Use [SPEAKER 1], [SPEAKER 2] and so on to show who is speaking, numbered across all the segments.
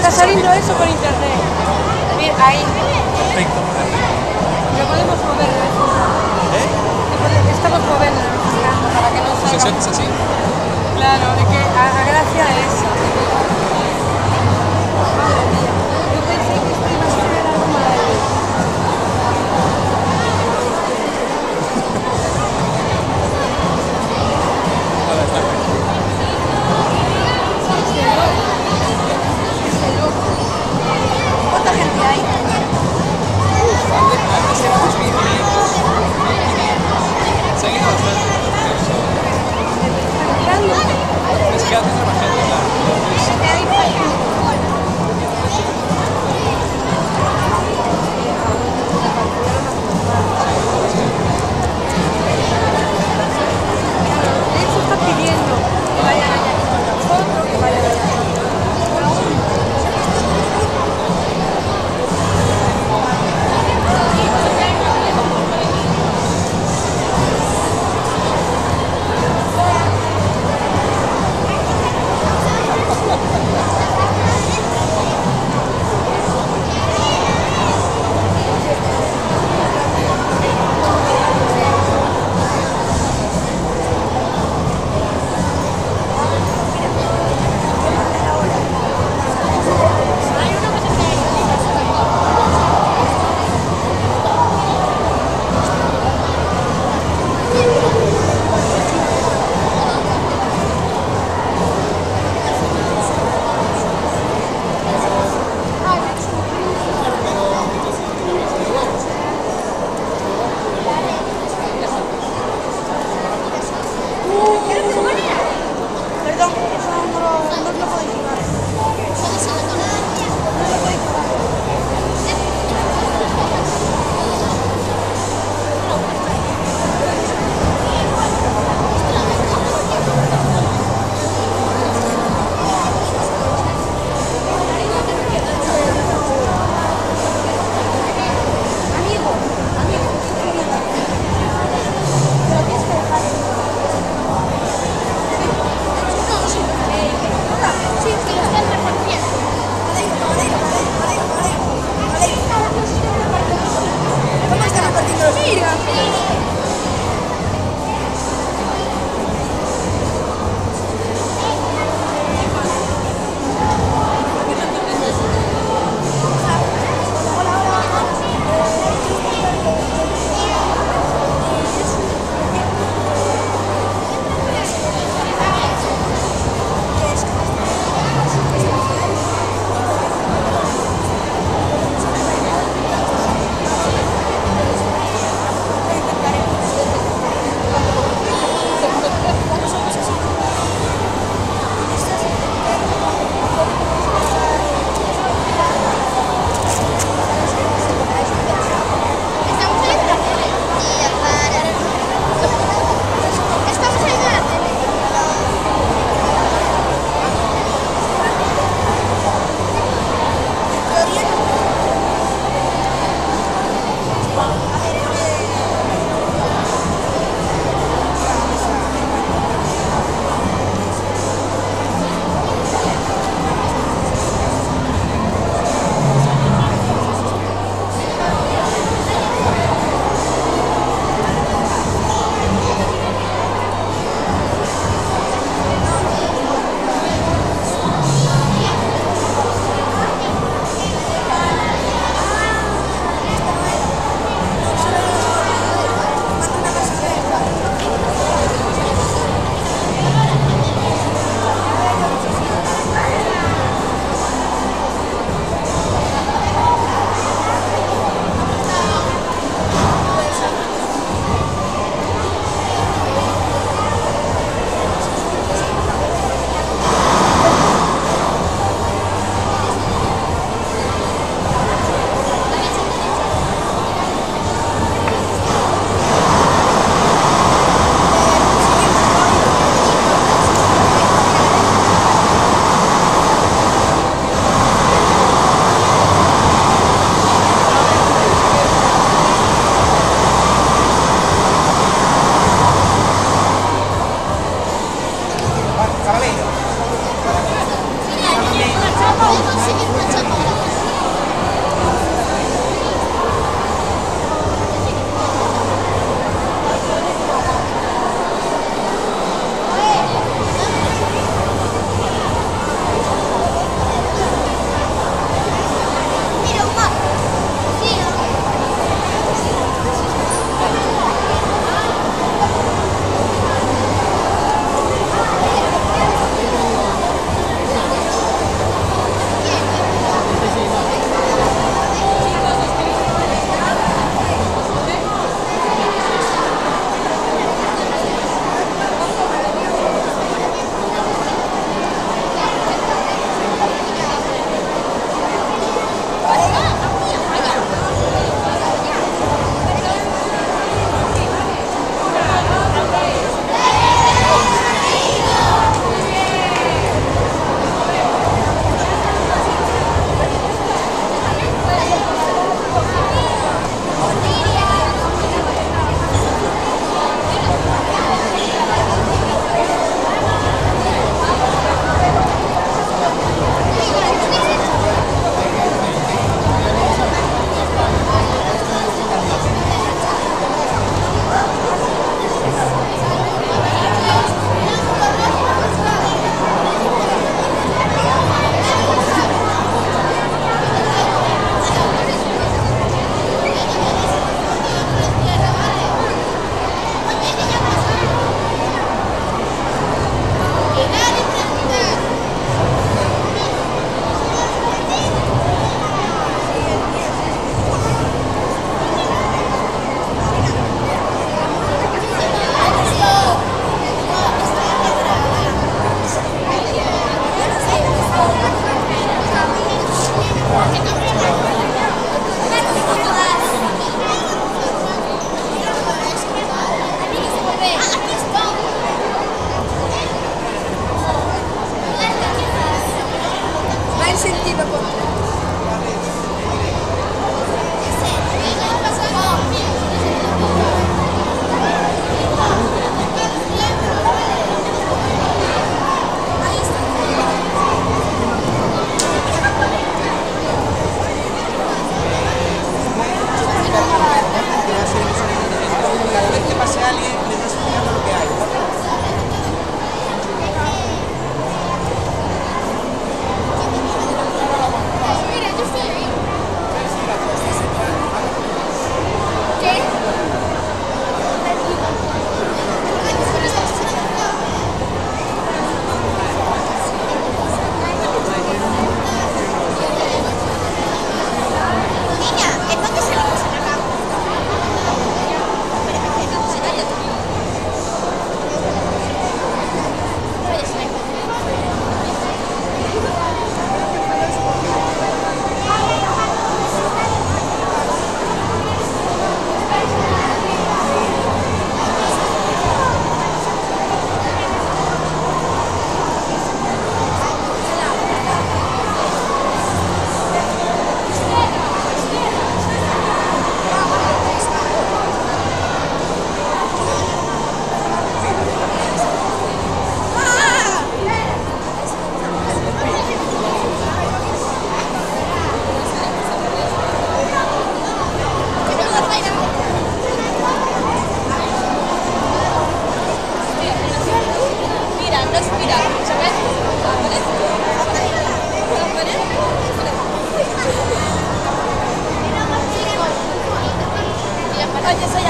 [SPEAKER 1] está saliendo eso por internet. Mira, ahí.
[SPEAKER 2] Perfecto.
[SPEAKER 1] Lo podemos mover de vez en cuando. Estamos moviendo de vez en cuando para que no salga.
[SPEAKER 2] ¿Se sientes así?
[SPEAKER 1] Claro, de que haga gracia eso. Madre mía. Yo pensé que esto iba a ser algo maravilloso.
[SPEAKER 2] Ahora está bien.
[SPEAKER 1] ¿Cuánta gente hay?
[SPEAKER 2] Antes éramos 1500, 1500. Se ha ido bastante.
[SPEAKER 1] ¿Están mirando?
[SPEAKER 2] Es que antes era más gente, claro.
[SPEAKER 1] Respira, respira. ¿Sabes? Oye, soy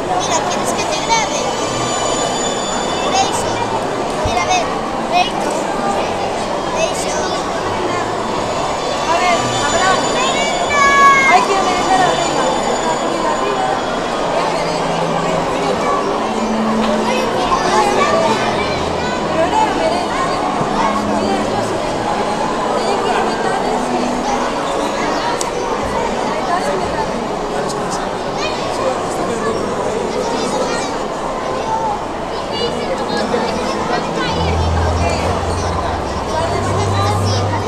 [SPEAKER 3] Mira, ¿quieres que te grabe? Eso. Mira, a ver. Eso.
[SPEAKER 1] A ver, Abraham. Hay que merendar arriba. La comida arriba. Pero era merenda. Mira, esto tiene que ir a metales y... metales y metales.
[SPEAKER 3] Gracias.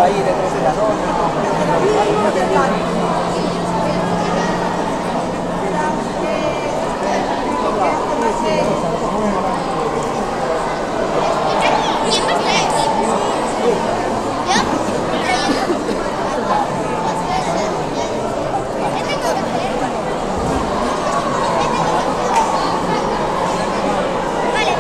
[SPEAKER 4] ahí detrás de la
[SPEAKER 3] ¿Quién va a estar aquí? ¿Yo? Vale.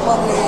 [SPEAKER 3] Gracias.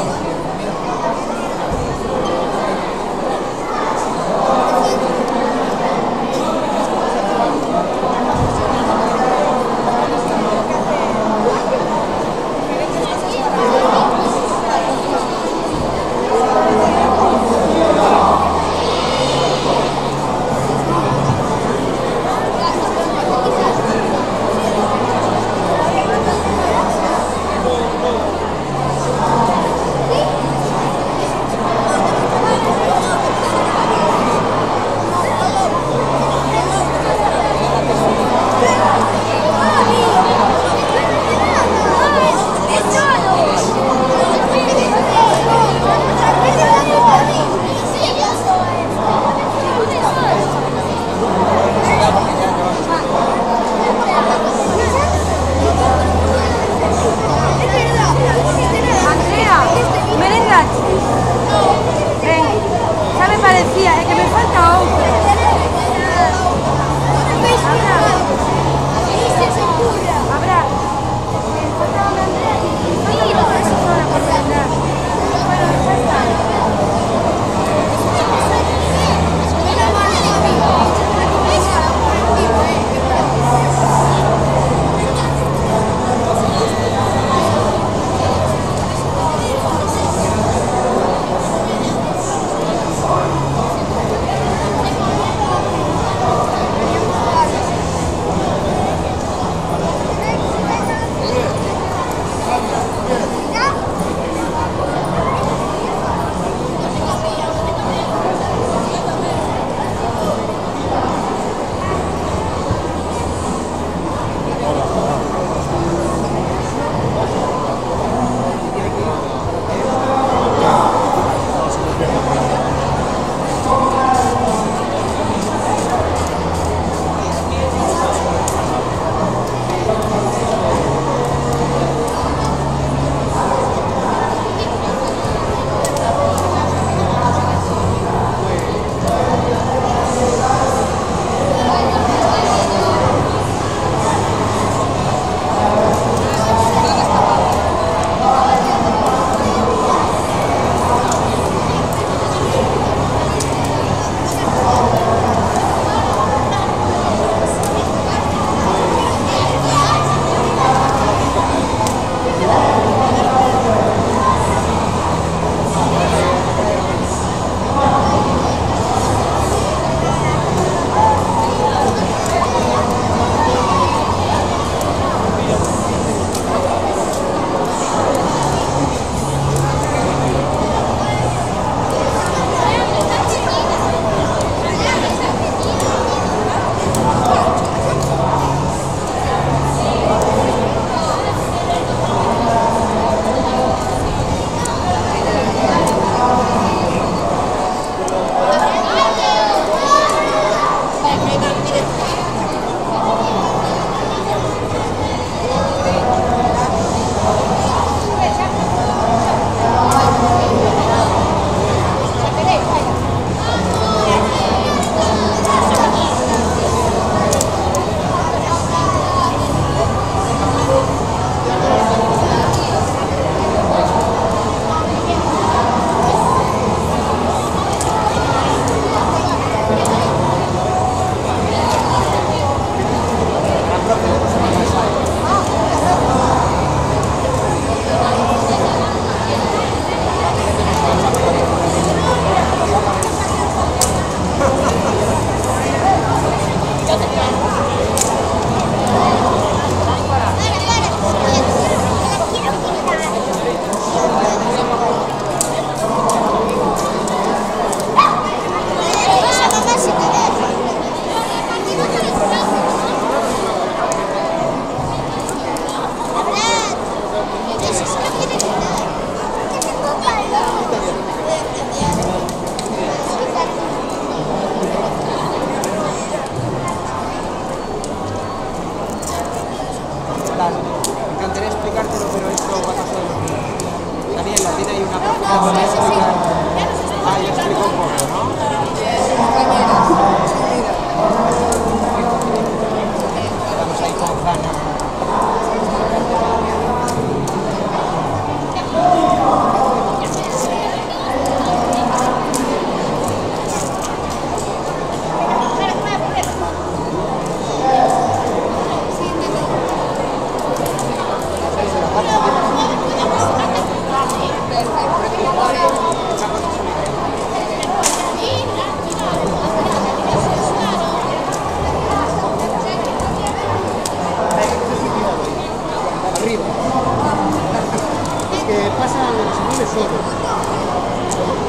[SPEAKER 4] se mueve solo.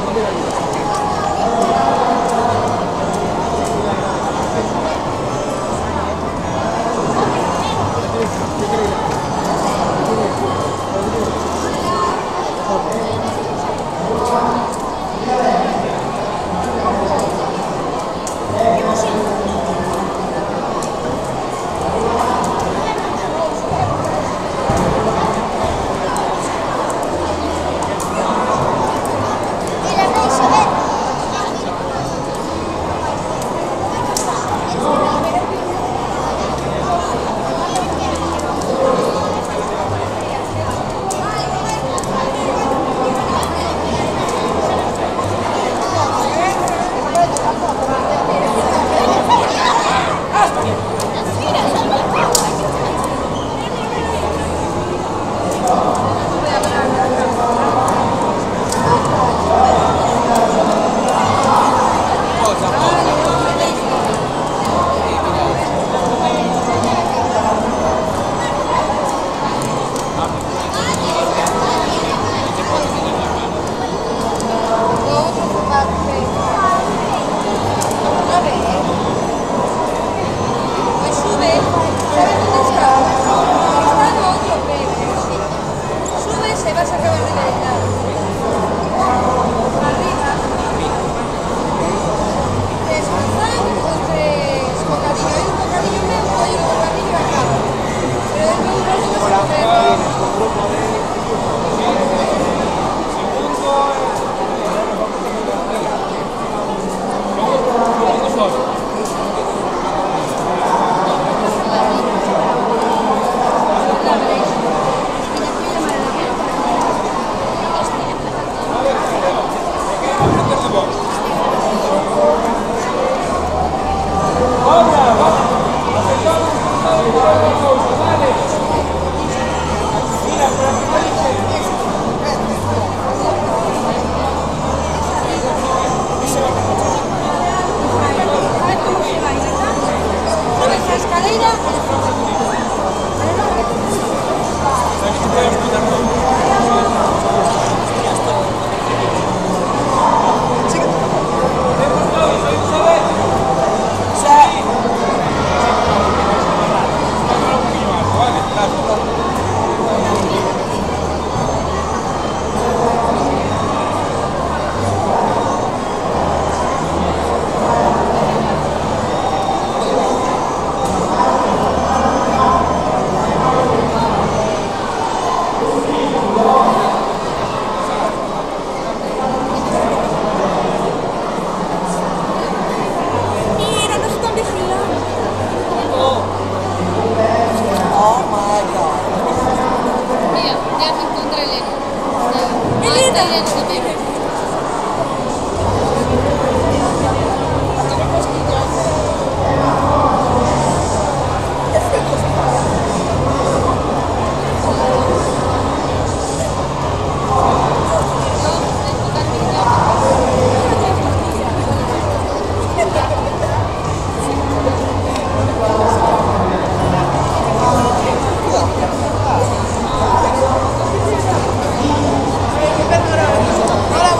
[SPEAKER 4] No me da vida.
[SPEAKER 1] Hola.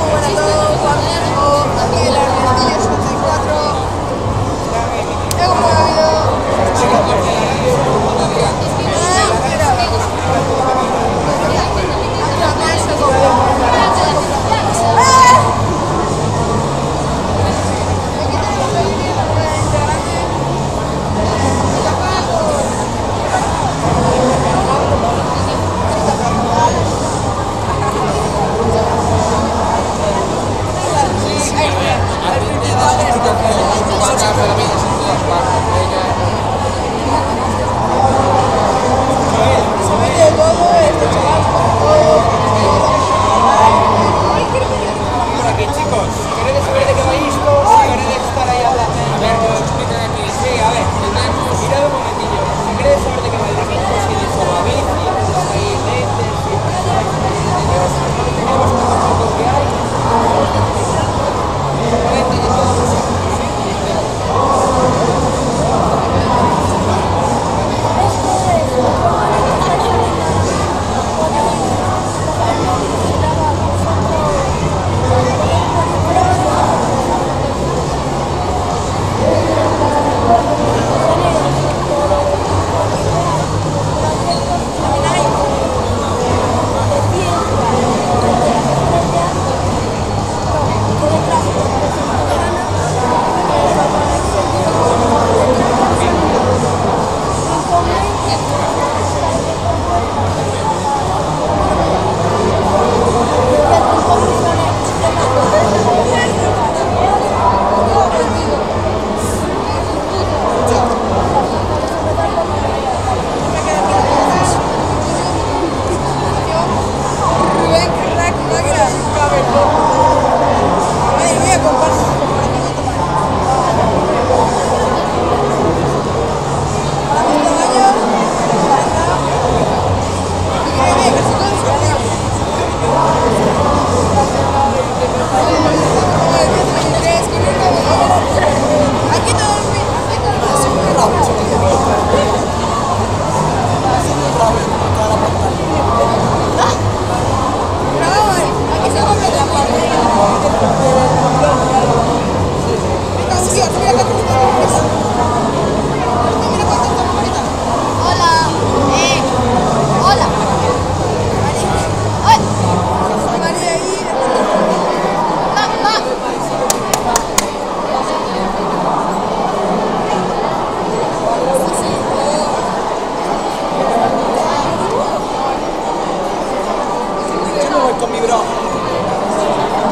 [SPEAKER 4] libro.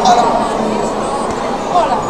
[SPEAKER 4] Hola.
[SPEAKER 1] Hola.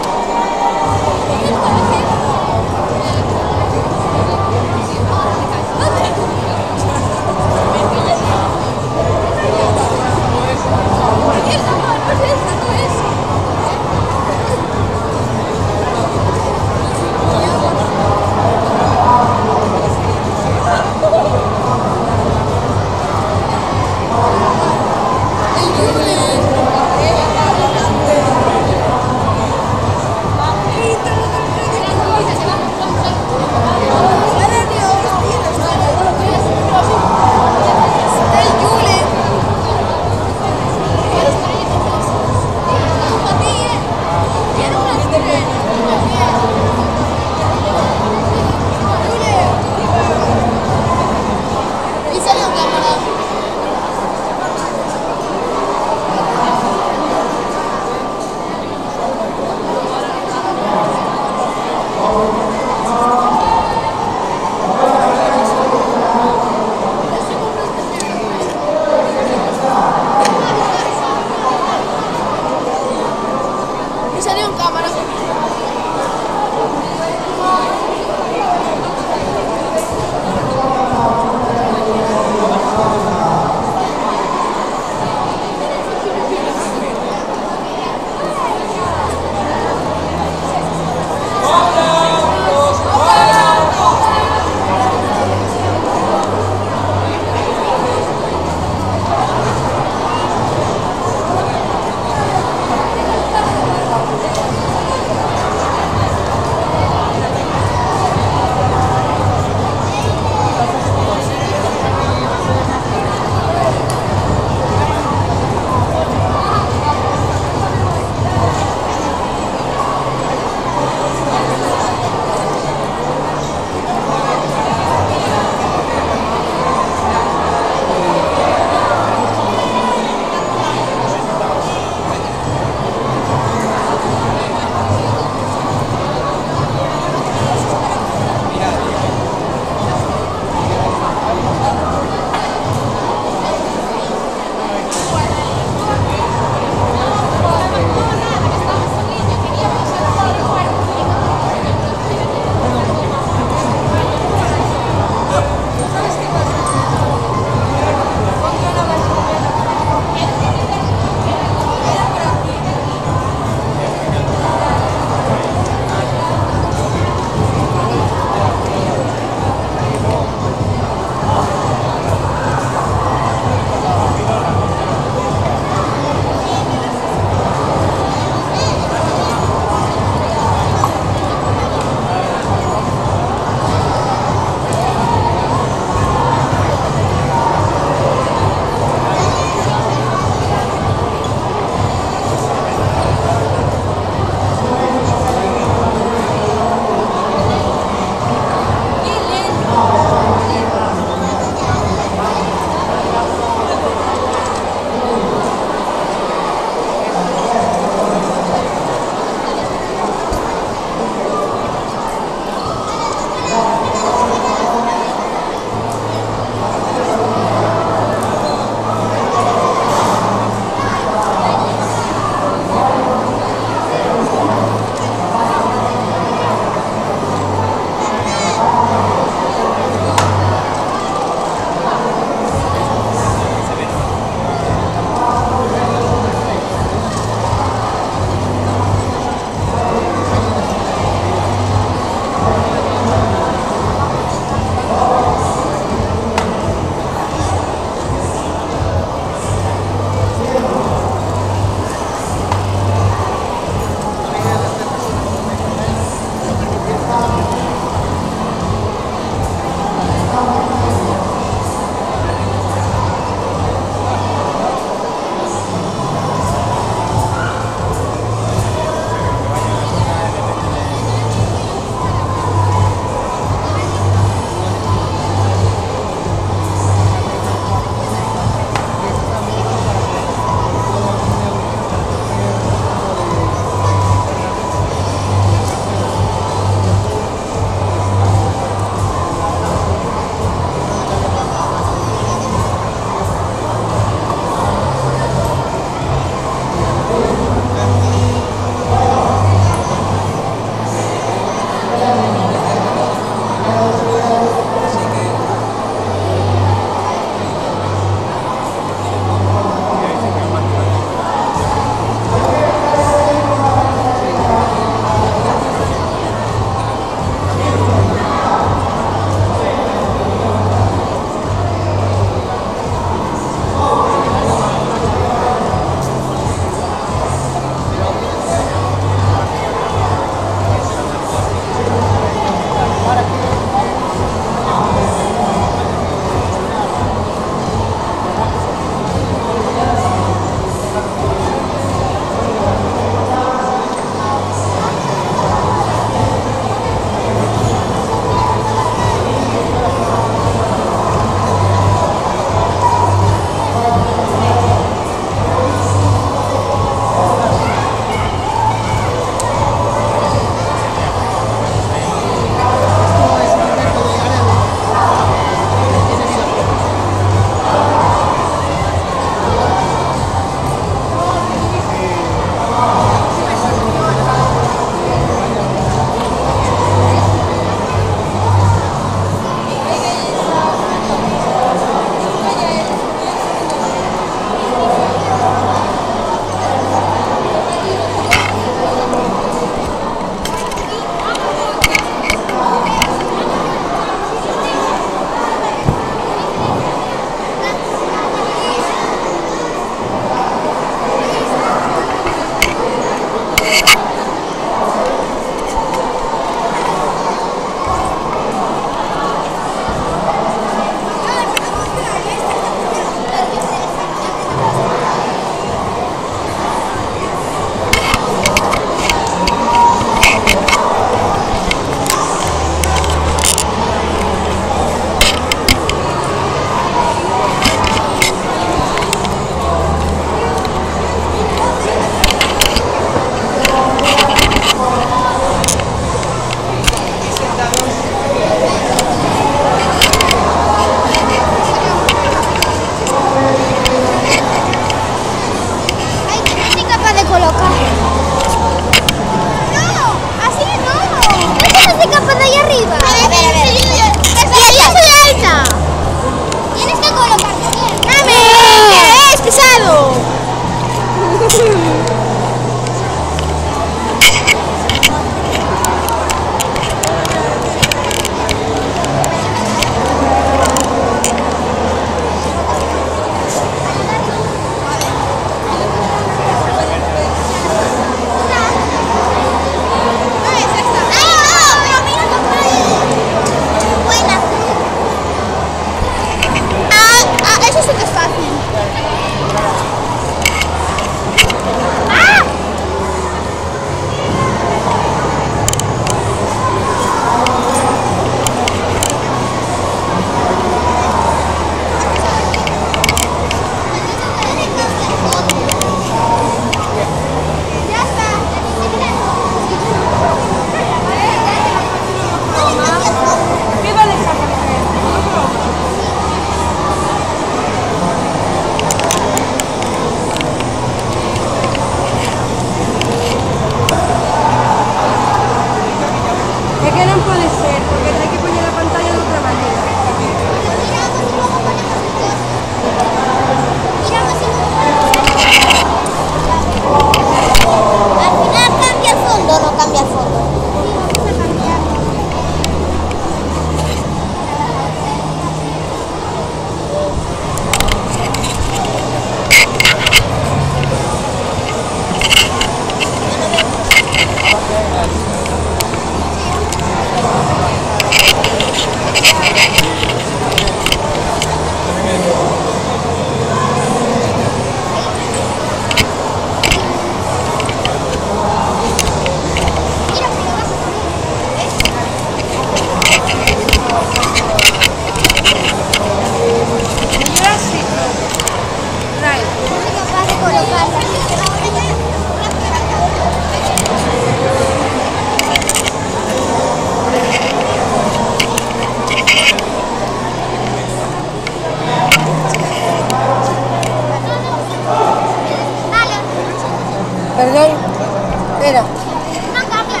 [SPEAKER 1] Mira.
[SPEAKER 3] No cambia,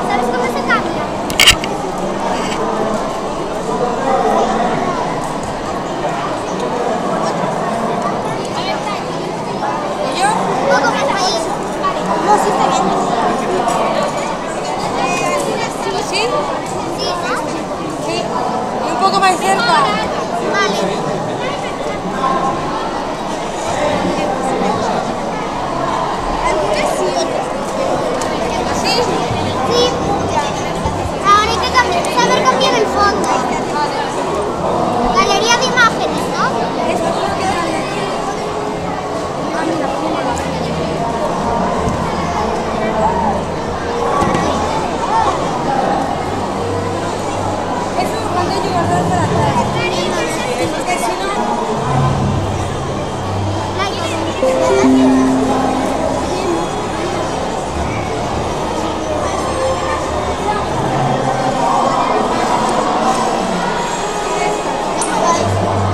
[SPEAKER 3] ¿sabes cómo se cambia?
[SPEAKER 1] ¿Y yo?
[SPEAKER 3] Un poco más ahí. No, sí está bien.
[SPEAKER 1] ¿Sí?
[SPEAKER 3] Sí, ¿no?
[SPEAKER 1] Sí. Y un poco más cerca.
[SPEAKER 3] Vale.
[SPEAKER 1] ¿Así?
[SPEAKER 3] Sí. Ahora hay que saber cambiar el fondo. Galería de imágenes, ¿no?
[SPEAKER 1] Eso cuando hay que guardar para atrás. Porque si no...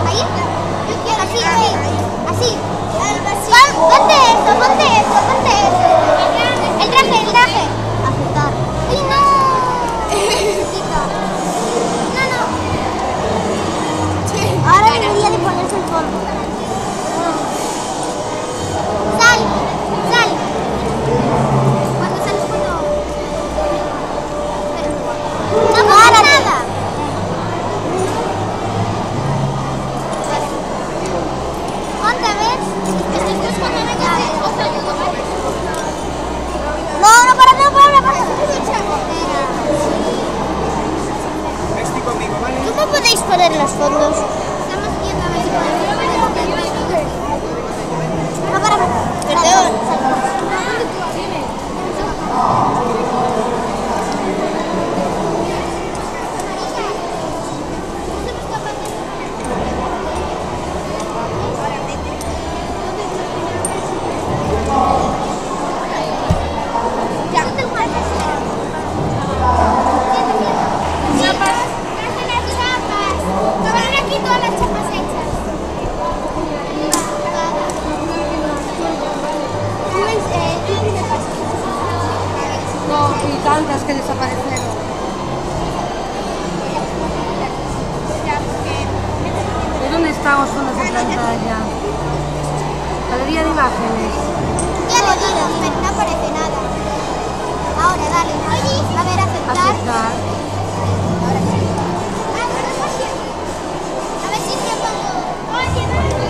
[SPEAKER 3] Ahí. Así, así. Así. Ponte eso, ponte eso, ponte eso. El traje, el traje. Aceptar. ¡Ay, no! No, no. Ahora debería de ponerse el fondo. Sal, sal. Cuando sales cuando... No pasa nada. Ponte, ¿ves? No, no, para.
[SPEAKER 2] Estoy conmigo, ¿vale?
[SPEAKER 3] ¿Cómo podéis poner los fondos? Estamos viendo a ver si podemos. No, para. Perdón.
[SPEAKER 1] No, y tantas que desaparecieron. ¿De dónde están los fondos de pantalla? Galería de imágenes.
[SPEAKER 3] Ya lo digo, pero no aparece nada. Ahora, dale. A ver, aceptar.
[SPEAKER 1] Aceptar.
[SPEAKER 3] A ver si me pongo. Oye, dale.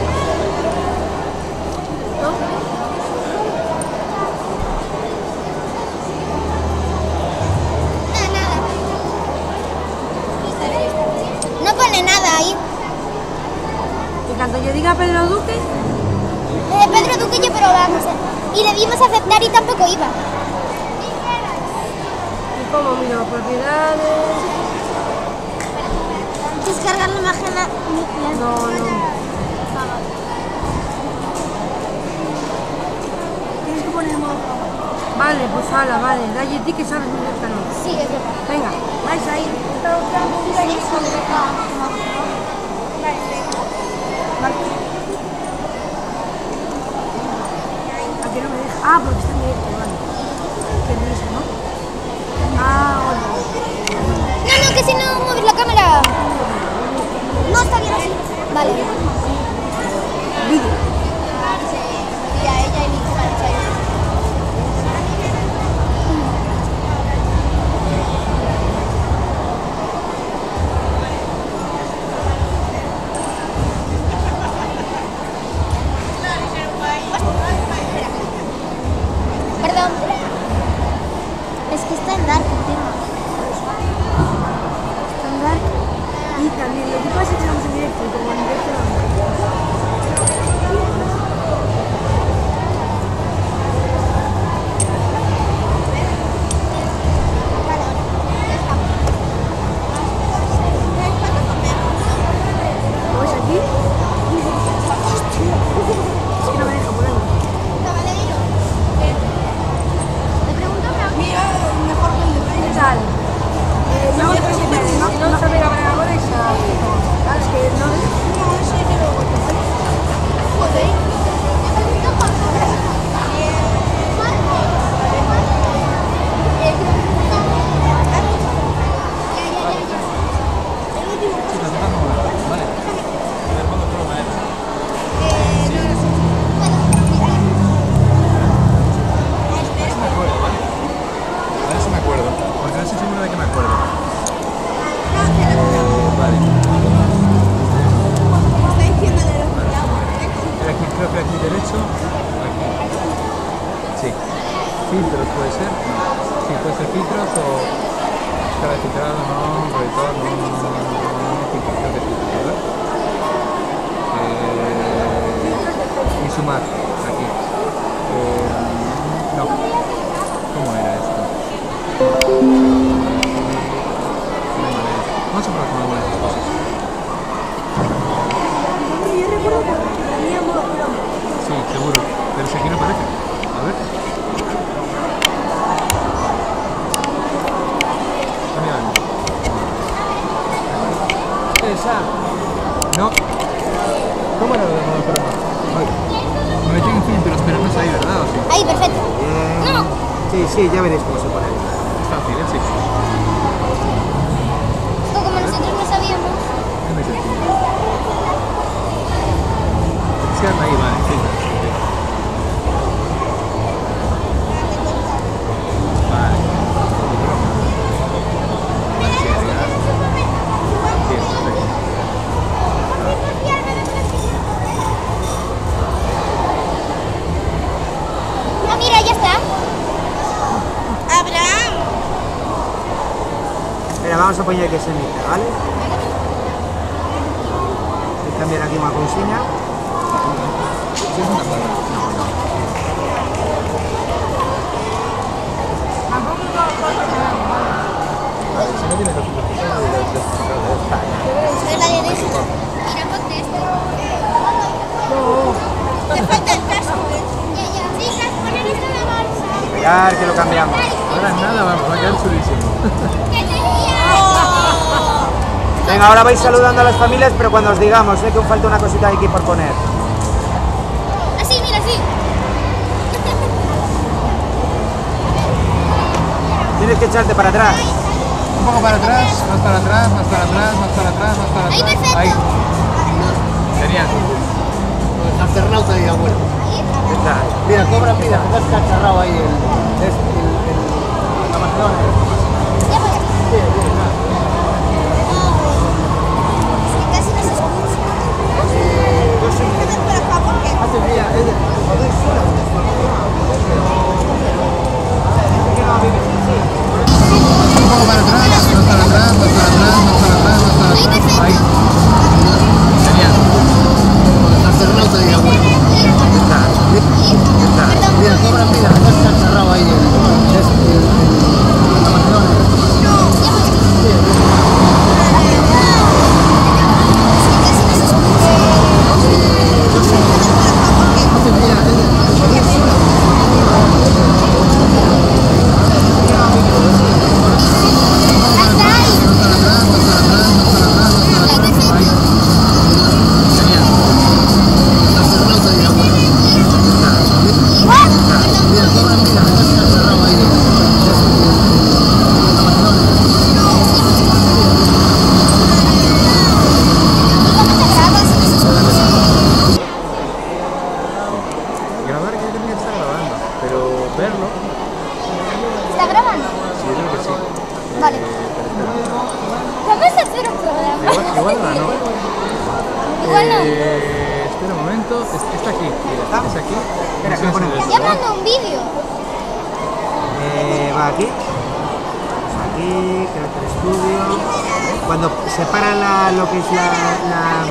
[SPEAKER 3] No pone nada ahí.
[SPEAKER 1] Y cuando yo diga Pedro Duque,
[SPEAKER 3] Pedro Duque yo probamos. Y le dimos a aceptar y tampoco iba.
[SPEAKER 1] ¿y cómo miro propiedades?
[SPEAKER 3] Descargar la imagen.
[SPEAKER 1] No, no.
[SPEAKER 3] Tienes que poner modo.
[SPEAKER 1] Vale, pues hala, vale. Dale ti que sabes muy bien.
[SPEAKER 3] Sí, es verdad.
[SPEAKER 1] Venga, vais ahí. Aquí no me deja. Ah, porque está en directo, vale. Qué risa, ¿no? Ah, vale.
[SPEAKER 3] No, que si no mueves la cámara. No, está bien así. Vale.
[SPEAKER 1] Vídeo.
[SPEAKER 3] Y a ella elige. Perdón. Es que está en dark el tema.
[SPEAKER 1] Está en dark. Y también lo que pasa es que estamos en directo, pero en directo no. ¿Lo ves aquí? Es que no me deja ponerlo.
[SPEAKER 3] Le pregunto a mira, mejor que el de
[SPEAKER 2] Filtros puede ser. Sí, puede ser filtros o escala de filtrado, no, proyector, no, filtros, creo que filtros, ¿verdad? Y sumar, aquí. No. ¿Cómo era esto? Vamos a probar con alguna de estas cosas.
[SPEAKER 1] Yo recuerdo que tenía modo cromo.
[SPEAKER 2] Sí, seguro. Pero si aquí no parece. A ver. Cambia algo.
[SPEAKER 4] Esa.
[SPEAKER 2] No. ¿Cómo era lo de modo cromo? Me metí en filtros, pero no es ahí, ¿verdad? ¿O sí?
[SPEAKER 3] Ahí, perfecto.
[SPEAKER 4] Bien.
[SPEAKER 3] No.
[SPEAKER 4] Sí, sí, ya veréis cómo se pone.
[SPEAKER 2] Es fácil, ¿eh? Sí.
[SPEAKER 3] Como nosotros no sabíamos.
[SPEAKER 2] Es muy sencillo. Sí, hasta ahí, vale. Sí. Vale. Cromo. Sí, agregar. Sí, perfecto.
[SPEAKER 3] Ah, mira, ya está. Abraham.
[SPEAKER 4] Mira, vamos a poner que se emite, ¿vale? Voy a cambiar aquí una consigna.
[SPEAKER 2] Sí, es una palabra. Vale, si no tienes los certificados de España.
[SPEAKER 3] Soy la de México. Mira, ponte esto. Te falta el casco. Ya, ya. Chicas, poner esto en la bolsa.
[SPEAKER 4] Esperar que lo cambiamos.
[SPEAKER 2] Ahora nada, vamos, va a quedar chulísimo.
[SPEAKER 3] ¡Qué genial!
[SPEAKER 4] Venga, ahora vais saludando a las familias, pero cuando os digamos, que os falta una cosita aquí por poner.
[SPEAKER 3] Así, mira, así.
[SPEAKER 4] Tienes que echarte para atrás.
[SPEAKER 2] Un poco para atrás, más para atrás, más para atrás, más para atrás, más para atrás.
[SPEAKER 3] Ahí, perfecto.
[SPEAKER 2] Ahí. Genial.
[SPEAKER 5] Astronauta de abuelo.
[SPEAKER 4] ¿Qué tal?
[SPEAKER 5] Mira, cobra, mira, estás cacharrado ahí la Barcelona.
[SPEAKER 3] Ya voy.
[SPEAKER 5] Sí, bien, nada.
[SPEAKER 3] Es que casi no se escucha.
[SPEAKER 5] Yo sí.
[SPEAKER 3] Ven por acá, porque...
[SPEAKER 5] Hace mira, es de...
[SPEAKER 2] Un poco para atrás, más para atrás, más para atrás, más para atrás, más para atrás. Ahí. Genial.
[SPEAKER 5] Astronauta de abuelo.
[SPEAKER 4] ¿Qué tal? ¿Qué tal?
[SPEAKER 5] Mira, cobra, mira, estás cacharrado ahí la Barcelona. Sí, bien. Hace mira, es de... Astronauta de abuelo. Mira, cobra, mira, estás cacharrado ahí la Barcelona.
[SPEAKER 2] Grabar yo creo que está grabando, pero verlo,
[SPEAKER 3] ¿Está grabando?
[SPEAKER 2] sí, yo creo que sí.
[SPEAKER 3] Vale.
[SPEAKER 2] Pero
[SPEAKER 3] Vamos a hacer un programa.
[SPEAKER 2] igual ahora no.
[SPEAKER 3] Igual no.
[SPEAKER 2] Espera un momento, está aquí, mira, es aquí.
[SPEAKER 4] Espera, que lo ponemos.
[SPEAKER 3] Ya mando un vídeo.
[SPEAKER 4] Va aquí. Aquí, Creator Studio. Cuando separa lo que es la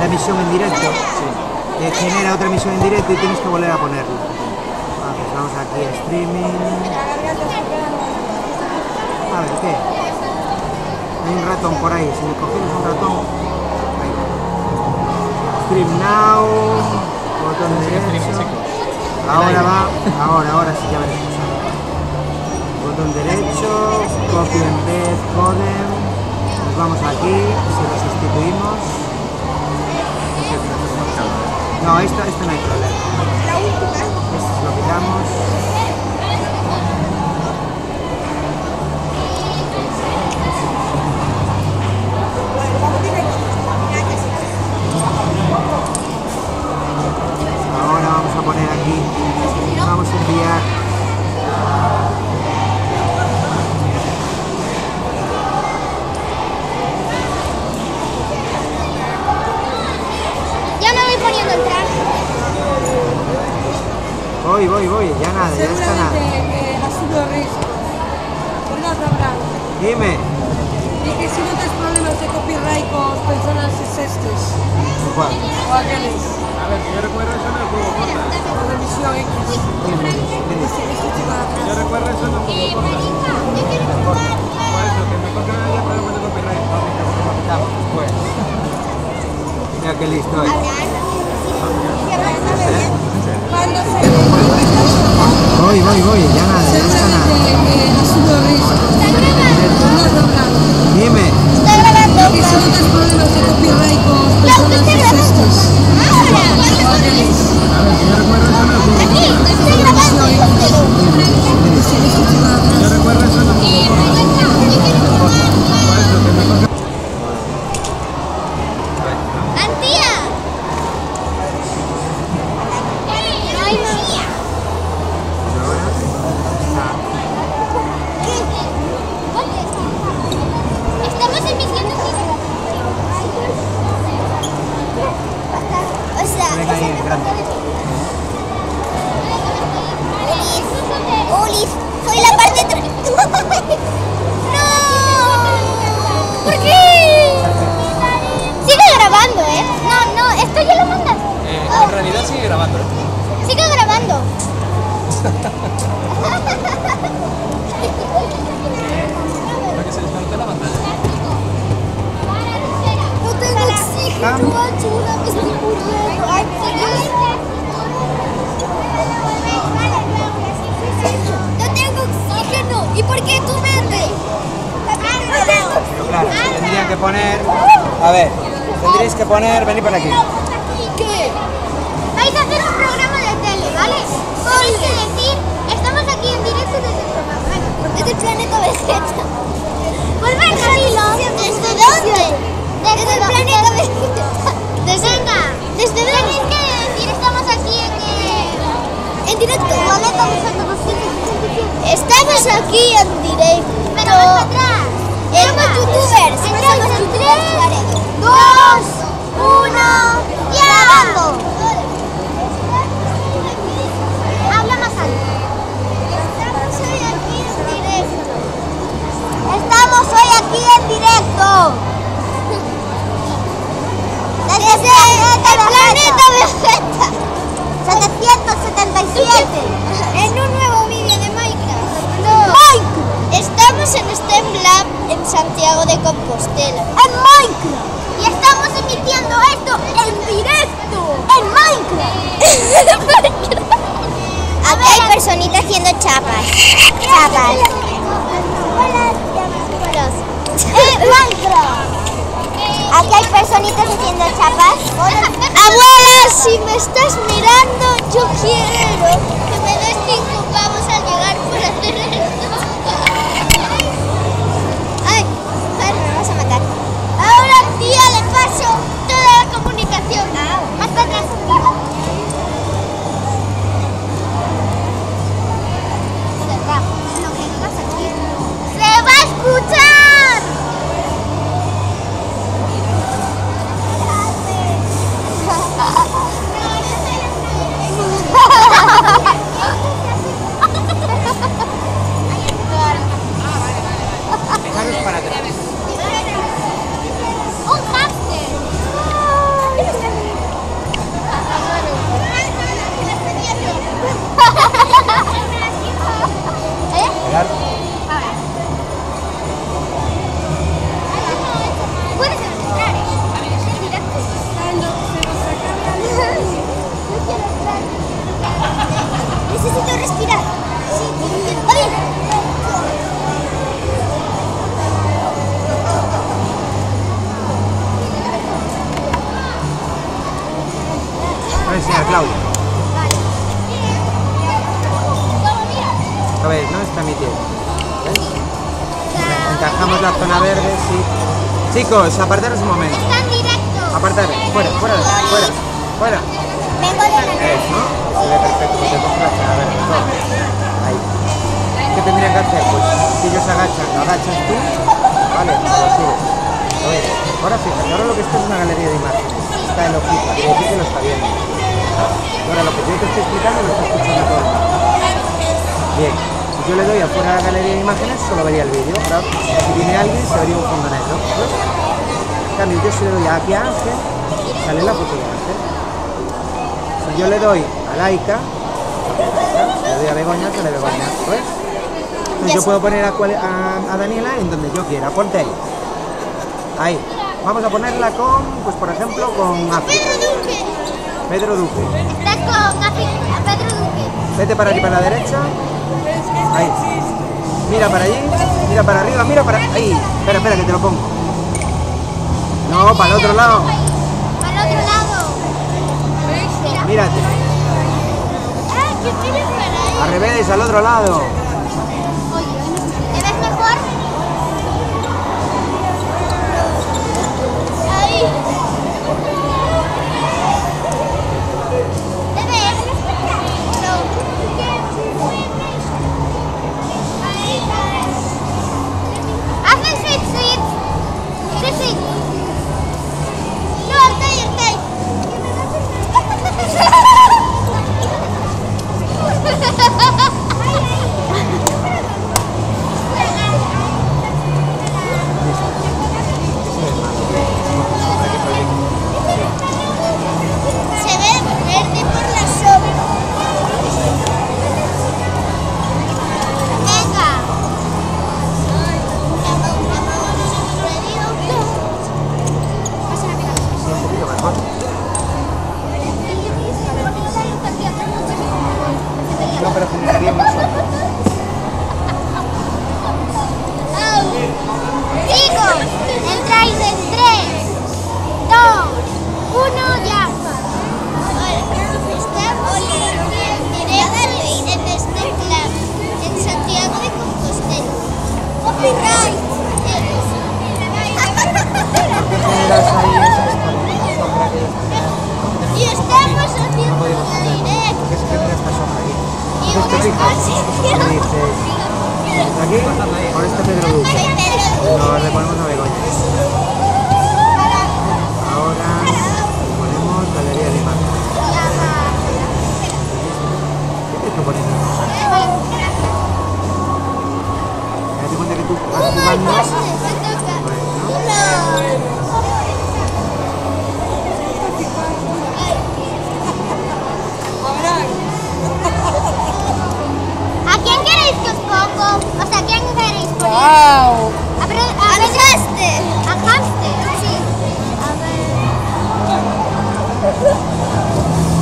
[SPEAKER 4] emisión en directo, genera otra emisión en directo y tienes que volver a ponerlo. Pues vamos aquí a streaming. A ver, ¿qué? Hay un ratón por ahí, si le cogemos un ratón. Ahí. Stream now. Botón derecho. Ahora sí ya veremos. Botón derecho, copy en vez, codem. Nos vamos aquí, si lo sustituimos. No, esto no hay problema. Esto lo quitamos. Ahora vamos a poner aquí, vamos a enviar.
[SPEAKER 3] Ya me voy poniendo el traje.
[SPEAKER 4] Voy, ya nada, ya está nada.
[SPEAKER 1] Seguramente ha sido risa. ¿Verdad, Abraham?
[SPEAKER 4] Dime.
[SPEAKER 1] Y que si no tienes problemas de copyright con personas estos
[SPEAKER 4] ¿Cuál?
[SPEAKER 1] o aquellos.
[SPEAKER 2] A ver, que yo recuerdo eso en el juego Forza.
[SPEAKER 1] O de Misión X.
[SPEAKER 4] Dime, dime.
[SPEAKER 1] Este chico de atrás.
[SPEAKER 2] Yo recuerdo eso en el juego Forza. Por eso, que mejor que no haya problemas de copyright.
[SPEAKER 4] Vamos, pues. Mira qué listo es.
[SPEAKER 1] Cuando se
[SPEAKER 4] Voy, ya nada, ya está nada.
[SPEAKER 1] ha sido risa. ¿Verdad, Abraham?
[SPEAKER 4] Dime.
[SPEAKER 3] Está grabando.
[SPEAKER 1] Que si no tienes problemas de copyright con personas estos
[SPEAKER 3] Ahora.
[SPEAKER 1] o aquellos.
[SPEAKER 2] A ver, que yo recuerdo eso en el juego
[SPEAKER 3] Aquí, estoy grabando.
[SPEAKER 1] Este chico de atrás.
[SPEAKER 2] Yo recuerdo eso en el juego Forza. Por eso, que mejor que...
[SPEAKER 3] ¡Antía! ¡Ay, mía! Estamos emitiendo o sea,
[SPEAKER 4] Venga ahí, grande.
[SPEAKER 3] Ulis, soy la parte ¡No! ¿Por qué? Sigue grabando, ¿eh? No, esto ya lo mandas.
[SPEAKER 2] En realidad sigue grabando, ¿eh?
[SPEAKER 3] Sigue grabando.
[SPEAKER 2] Para que se desconecte la pantalla.
[SPEAKER 3] No tengo oxígeno, ayuda, me estoy muriendo. Ay, no tengo oxígeno. ¿Y por qué tú vete? No tengo
[SPEAKER 4] Pero claro, tendrían que poner... A ver, tendríais que poner... Venid para aquí.
[SPEAKER 3] ¿Qué? Vais a hacer un programa de tele, ¿vale? Tenéis que decir, estamos aquí en directo desde el programa. Desde el planeta Vegeta. Pues venga, dilo. ¿Desde dónde? Desde el planeta Vegeta. Venga, ¿desde dónde? Tenéis que decir, estamos aquí en directo. Planeta Vegeta 287. Estamos aquí en directo. Pero más atrás. Somos youtubers. Somos youtubers. 2, 1, grabando. Habla más alto. Estamos hoy aquí en directo. Desde el planeta Vegeta 777. En un nuevo vídeo de Minecraft. Estamos en STEM Lab en Santiago de Compostela. En Minecraft. Y estamos emitiendo esto en directo. En Minecraft. Aquí hay personitas haciendo chapas. Minecraft. Aquí hay personitas haciendo chapas. Abuela, si me estás mirando, yo quiero que me des 5 pavos al llegar por hacer esto. Ay, perro, me vas a matar. Ahora, tía, le paso toda la comunicación. Más para atrás. ¡Se va a escuchar!
[SPEAKER 4] Dejaros para atrás.
[SPEAKER 3] ¡Un hámster! ¿Eh?
[SPEAKER 4] Esperar.
[SPEAKER 3] Puedes entrar, ¿eh? Es directo. No quiero entrar. Necesito respirar. Sí, oye.
[SPEAKER 4] Voy a enseñar, Claudia. A ver, no está emitiendo. ¿Veis? Encajamos la zona verde, sí. Chicos, apartaros un momento.
[SPEAKER 3] Está en directo.
[SPEAKER 4] Apartaros. Fuera.
[SPEAKER 3] Vengo de la
[SPEAKER 4] Eso, se ve perfecto, porque te coge la zona verde. Todo. Ahí. ¿Qué tendrían que hacer? Pues si ellos se agachan, lo agachas tú, vale, lo sigues. A ver, ahora fíjate, ahora lo que esto es una galería de imágenes. Está el ojito, quiere decir que lo está viendo. Ahora lo que yo te estoy explicando lo está escuchando todo el mundo. Bien, si yo le doy afuera de la galería de imágenes, solo vería el vídeo. Ahora, si viene alguien, se vería un fondo negro. ¿Ves? En cambio, yo si le doy aquí a Ángel, sale la foto de Ángel. Si yo le doy a Laika, le doy a Begoña, sale Begoña. ¿Ves? Entonces yo puedo poner a Daniela en donde yo quiera. Ponte ahí. Ahí. Vamos a ponerla con, pues por ejemplo, con África. Pedro Duque.
[SPEAKER 3] Estás con Pedro Duque.
[SPEAKER 4] Vete para aquí, para la derecha. Ahí. Mira para allí, mira para arriba, mira para... Ahí. Espera, espera, que te lo pongo. No, para el otro lado.
[SPEAKER 3] Para el otro lado. Mira.
[SPEAKER 4] Mírate.
[SPEAKER 3] Ah, ¿qué tienes para ahí?
[SPEAKER 4] Al revés, al otro lado.
[SPEAKER 3] ¿Te ves mejor? Ahí. ¿Te ves? No. Haz el switch, switch. Sí, sí. No, está ahí, está ahí. Se ve verde por la sombra. Venga.
[SPEAKER 4] Sí, un poquito mejor. No, pero generaría más sombra.
[SPEAKER 3] Chicos, entráis en 3, 2, 1, ya. Estamos en directo en este plan, en Santiago de Compostela. Copyright.
[SPEAKER 4] Generas ahí esa sombra que...
[SPEAKER 3] Y estamos haciendo
[SPEAKER 4] No podemos hacer.
[SPEAKER 3] directo.
[SPEAKER 4] Porque se genera esta sombra aquí.
[SPEAKER 3] Y
[SPEAKER 4] Entonces te fijas, dices, aquí, con este Pedro Duque. Nos le ponemos a Begoña. Ahora ponemos galería de imágenes. ¿Qué te estoy poniendo? Date cuenta que tú vas jugando.
[SPEAKER 3] ¿A quién queréis que os pongo? O sea, ¿a quién queréis poner?
[SPEAKER 1] ¡Wow!
[SPEAKER 3] A hamster. A hamster, sí. A ver.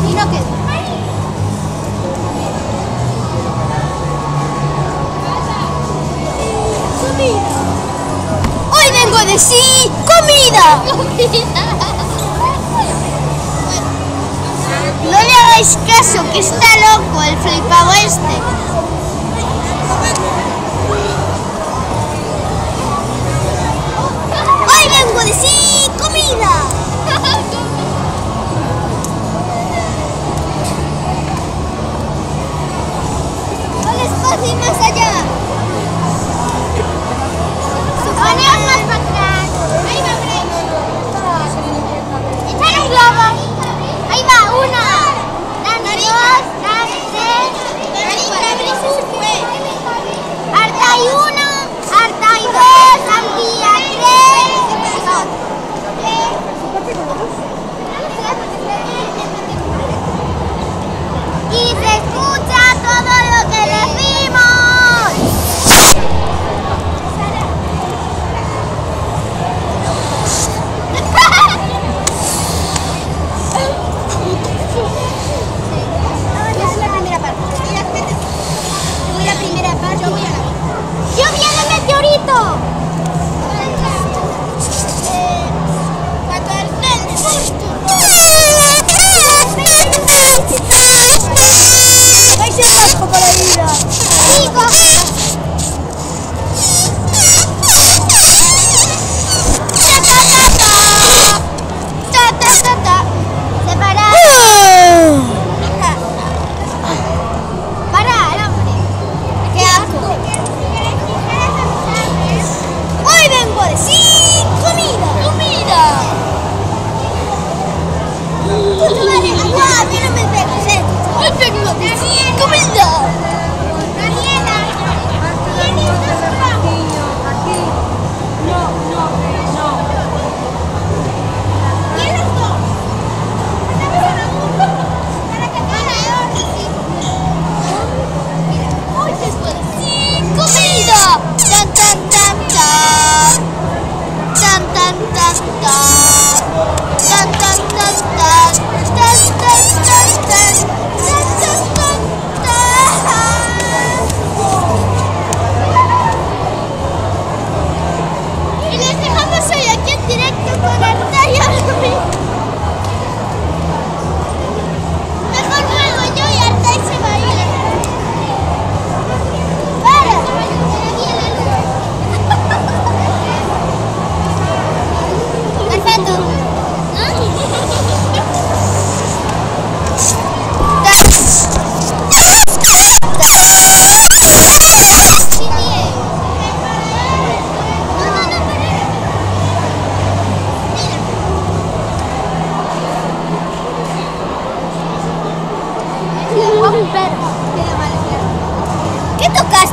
[SPEAKER 3] Y no queda.
[SPEAKER 1] ¡Hoy vengo de sí! ¡Comida! No le hagáis caso, que está loco el flipado este. ¡Hoy vengo de sí! ¡Comida!
[SPEAKER 3] Al espacio y más allá. Poneos más para atrás. Ahí va, Greg. Echar un globo. Ahí va, 1, 2, 3. Harta y 1, harta y 2, Antía 3. Y se escucha todo lo que decimos.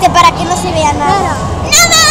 [SPEAKER 3] este para que no se vea nada. ¡Nada!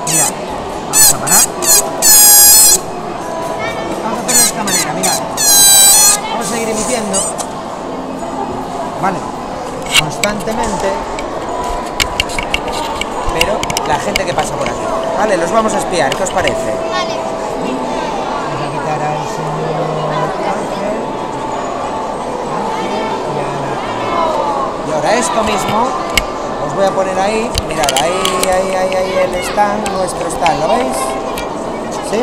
[SPEAKER 4] Mira, vamos a parar. Vamos a hacerlo de esta manera, mirad. Vamos a seguir emitiendo. Vale. Constantemente. Pero la gente que pasa por aquí. Vale, los vamos a espiar. ¿Qué os parece?
[SPEAKER 3] Vale.
[SPEAKER 4] Vamos a quitar al señor Ángel. Y ahora esto mismo os voy a poner ahí, mirad, ahí el stand, nuestro stand, ¿lo veis? ¿Sí?